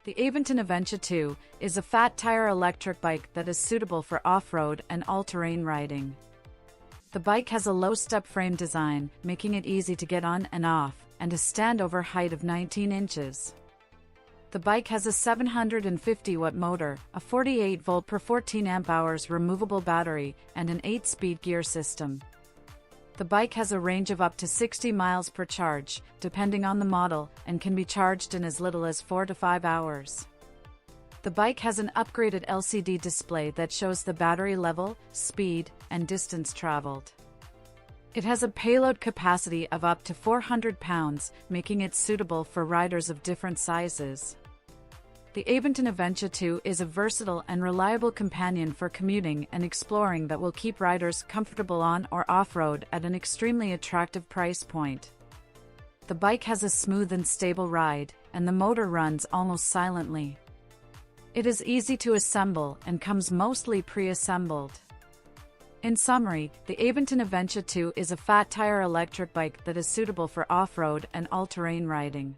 The Aventon Aventure 2 is a fat-tire electric bike that is suitable for off-road and all-terrain riding. The bike has a low-step frame design, making it easy to get on and off, and a standover height of 19 inches. The bike has a 750-watt motor, a 48-volt per 14 amp-hours removable battery, and an 8-speed gear system. The bike has a range of up to 60 miles per charge, depending on the model, and can be charged in as little as 4 to 5 hours. The bike has an upgraded LCD display that shows the battery level, speed, and distance traveled. It has a payload capacity of up to 400 pounds, making it suitable for riders of different sizes. The Aventon Aventure 2 is a versatile and reliable companion for commuting and exploring that will keep riders comfortable on or off-road at an extremely attractive price point. The bike has a smooth and stable ride, and the motor runs almost silently. It is easy to assemble and comes mostly pre-assembled. In summary, the Aventon Aventure 2 is a fat-tire electric bike that is suitable for off-road and all-terrain riding.